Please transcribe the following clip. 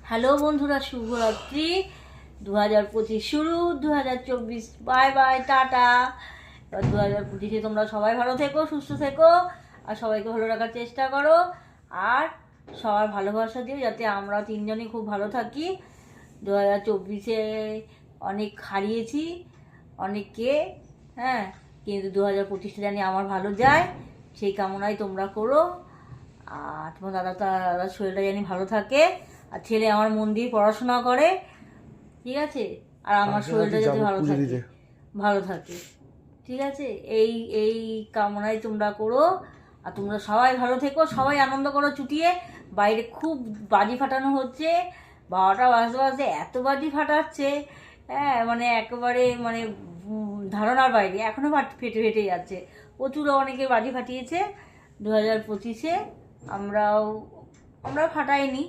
Hello বন্ধুরা, শুভরাত্রি। 2025 শুরু, 2024 বাই বাই, টাটা। এবার 2025-এ তোমরা সবাই ভালো থেকো, সুস্থ থেকো, আর সবাইকে ভালো রাখার চেষ্টা করো। আর সবার ভালোবাসা দিও যাতে আমরা তিনজনই খুব ভালো থাকি। 2024-এ অনেক হারিয়েছি অনেককে, হ্যাঁ, কিন্তু 2025-টা জানি আমার ভালো যায়, সেই কামনাই তোমরা করো। আর তোমার দাদার শরীরটা জানি ভালো থাকে, আর ছেলে আমার মন দিয়ে পড়াশোনা করে, ঠিক আছে, আর আমার শরীরটা যাতে ভালো থাকে, ঠিক আছে। এই এই কামনাই তোমরা করো। আর তোমরা সবাই ভালো থেকো, সবাই আনন্দ করো চুটিয়ে। বাইরে খুব বাজি ফাটানো হচ্ছে, 12টা বাজতে বাজতে এত বাজি ফাটাচ্ছে, হ্যাঁ, মানে একেবারে মানে ধারণার বাইরে। এখনও ফেটে ফেটে যাচ্ছে, প্রচুর অনেকে বাজি ফাটিয়েছে 2025-এ। আমরা ফাটাইনি,